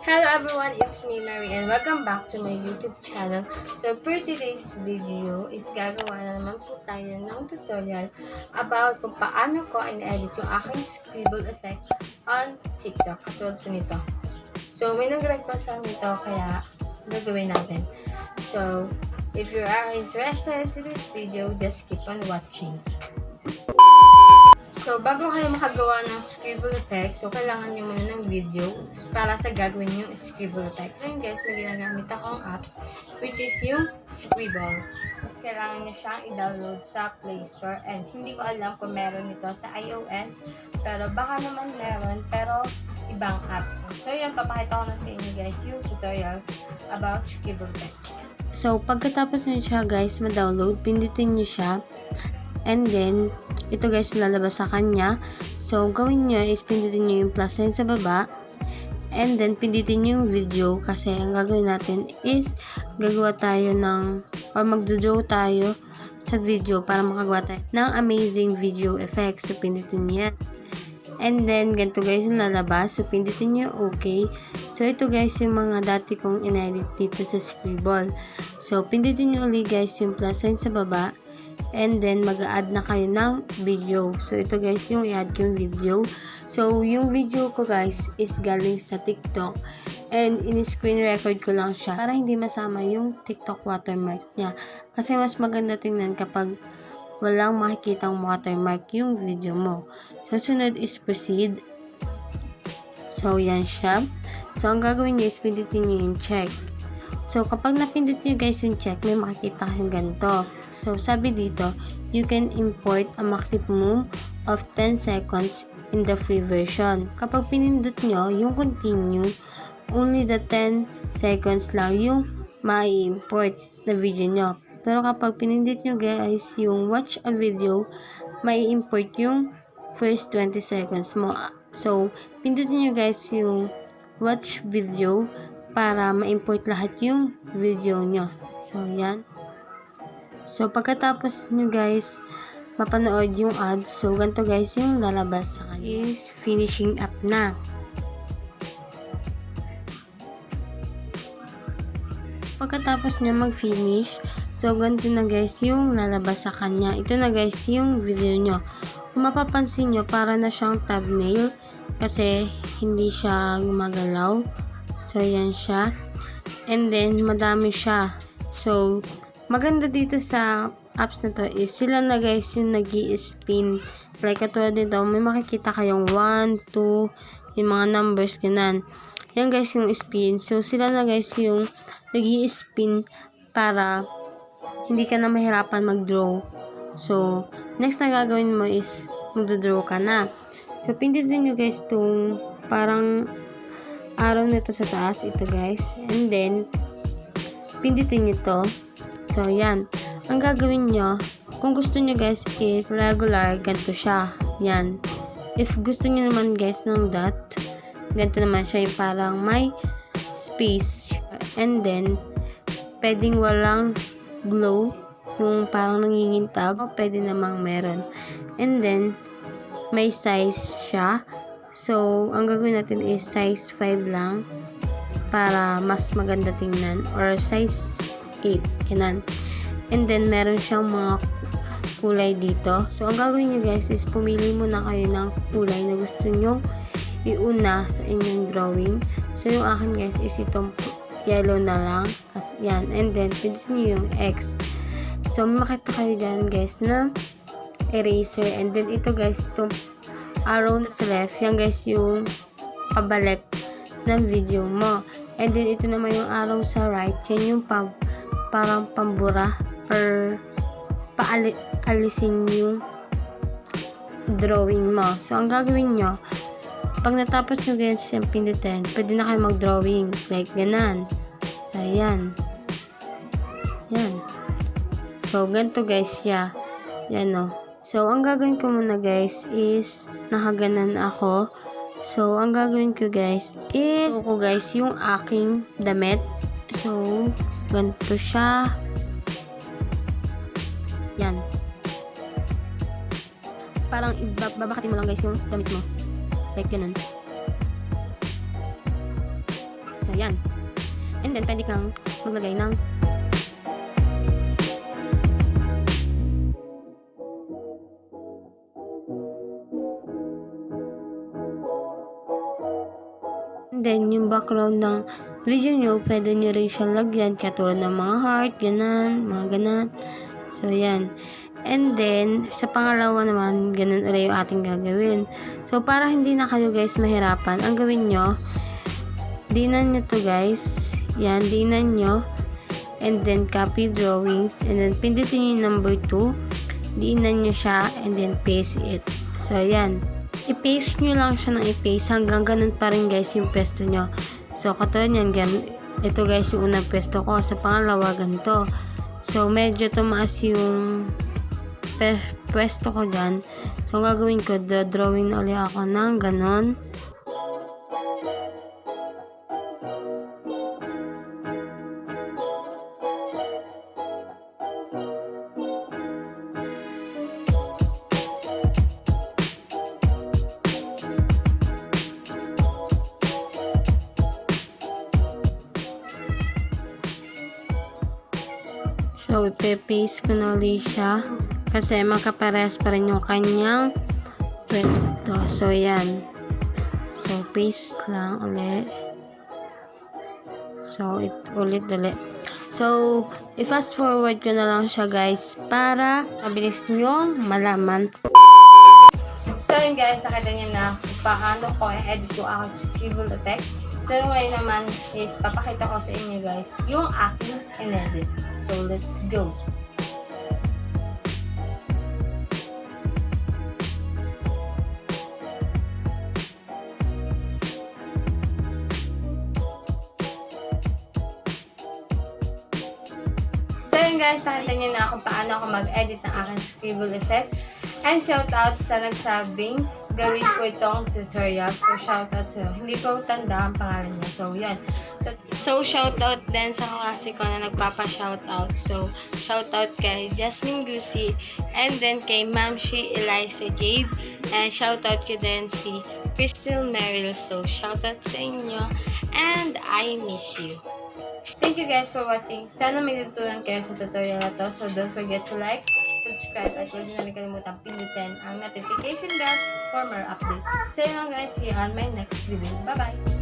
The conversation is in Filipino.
Hello everyone, it's me Mary and welcome back to my YouTube channel. So for today's video is gagawa na naman po tayo ng tutorial about kung paano ko in-edit yung aking scribble effect on TikTok. Katulad po nito. So may nag-request sa nito kaya gagawin natin. So if you are interested in this video, just keep on watching. So, bago kayo makagawa ng scribble effect, so kailangan nyo muna ng video para sa gagawin yung scribble effect. Ngayon guys, may ginagamit akong apps, which is yung Scribble. At kailangan nyo siyang i-download sa Play Store. And hindi ko alam kung meron nito sa iOS, pero baka naman meron, pero ibang apps. So, yan, papakita ko na sa inyo guys yung tutorial about scribble effect. So, pagkatapos nyo siya guys, ma-download, pindutin nyo siya. And then, ito guys, lalabas sa kanya. So, gawin nyo is pindutin nyo yung plus sign sa baba. And then, pindutin nyo yung video. Kasi, ang gagawin natin is, gagawa tayo ng, or magdodraw tayo sa video para makagawa tayo ng amazing video effects. So, pindutin nyo yan. And then, ganito guys yung lalabas. So, pindutin nyo okay. So, ito guys yung mga dati kong in-edit dito sa Scribble. So, pindutin nyo ulit guys yung plus sign sa baba. And then, mag-add na kayo ng video. So, ito guys, yung i-add ko yung video. So, yung video ko guys, is galing sa TikTok. And, in-screen record ko lang siya para hindi masama yung TikTok watermark niya. Kasi, mas maganda tingnan kapag walang makikitang watermark yung video mo. So, sunod is proceed. So, yan siya. So, ang gagawin niyo is pindutin niyo yung check. So, kapag napindot niyo guys yung check, may makikita kayong ganito. So, sabi dito, you can import a maximum of 10 seconds in the free version. Kapag pinindot nyo, yung continue, only the 10 seconds lang yung ma-import na video nyo. Pero kapag pinindot nyo guys, yung watch a video, ma-import yung first 20 seconds mo. So, pindutin nyo guys yung watch video para ma-import lahat yung video nyo. So, yan. So, pagkatapos nyo guys, mapanood yung ads. So, ganito guys yung lalabas sa kanya. Is finishing up na. Pagkatapos nyo mag-finish, so, ganito na guys yung lalabas sa kanya. Ito na guys yung video nyo. Kung mapapansin nyo, para na siyang thumbnail kasi hindi siya gumagalaw. So, yan siya. And then, madami siya. So, maganda dito sa apps na to is sila na guys yung nag-i-spin. Like katulad nito, may makikita kayong 1, 2, yung mga numbers ganan. Yan guys yung spin. So sila na guys yung nag-i-spin para hindi ka na mahirapan mag-draw. So next na gagawin mo is mag-draw ka na. So pindutin nyo guys itong parang arrow nito sa taas. Ito guys. And then pindutin nyo to. So, yan. Ang gagawin nyo, kung gusto nyo guys is regular, ganito siya. Yan. If gusto nyo naman guys ng dot, ganito naman siya yung parang may space. And then, pwedeng walang glow, yung parang nangingintab, o pwede namang meron. And then, may size siya. So, ang gagawin natin is size 5 lang para mas maganda tingnan. Or size 8, ganun. And then, meron siyang mga kulay dito. So, ang gagawin nyo guys is pumili muna kayo ng kulay na gusto nyo iuna sa inyong drawing. So, yung akin guys is itong yellow na lang. Kasi, yan. And then, pindutin nyo yung X. So, makita kayo dyan guys na eraser. And then, ito guys, itong arrow na sa left. Yan guys yung pabalik ng video mo. And then, ito naman yung arrow sa right. Yan yung parang pambura or paalisin yung drawing mo. So, ang gagawin nyo, pag natapos nyo guys yung pindutin, pwede na kayo mag-drawing. Like, ganan. So, yan. Yan. So, ganito guys siya. Yan o. So, ang gagawin ko muna guys is nakaganan ako. So, ang gagawin ko guys is yung aking damit. So, ganito siya. Yan. Parang babakatin mo lang guys yung damit mo. Like ganun. yan. And then, pwede kang maglagay ng and then, yung background ng video nyo, pwede nyo rin siyang lagyan katulad ng mga heart, ganan, mga ganan. So, yan. And then, sa pangalawa naman, ganun ulit yung ating gagawin. So, para hindi na kayo guys mahirapan, ang gawin nyo, dinan nyo to guys. Yan, dinan nyo. And then, copy drawings. And then, pindutin nyo yung number 2. Dinan nyo siya. And then, paste it. So, yan. I-paste nyo lang siya ng i-paste. Hanggang ganun pa rin guys yung pwesto nyo. So, katulad yan. Ito guys yung unang pwesto ko. Sa pangalawa, ganito. So, medyo tumaas yung pwesto ko dyan. So, gagawin ko, drawing na ulit ako ng ganon. So, ipe-paste ko na ulit siya. Kasi makapares pa rin yung kanyang pwesto. So, yan. So, paste lang ulit. So, ulit. So, i-fast forward ko na lang siya guys para mabilis nyo malaman. So yun guys, nakita nyo na paano ko i-edit ko ang scribble effect. So ngayon naman is papakita ko sa inyo guys yung aking in-edit. So let's go! So yun guys, nakita nyo na kung paano ako mag-edit ng aking scribble effect. And shoutout sa nagsabing gawin ko itong tutorial. So shoutout sa hindi ko tanda ang pangalan niya. So yan. So shoutout din sa klase ko na nagpapa-shoutout. So shoutout kay Jasmine Gusi and then kay Ma'am 𝙄𝙪𝙨. And shoutout ko din si Crystal Merrill. So shoutout sa inyo and I miss you. Thank you guys for watching. Sana may natutunan kayo sa tutorial na to. So don't forget to like, subscribe, at huwag na rin kalimutan pindutin ang notification bell for more updates. See you guys, see you on my next video. Bye-bye!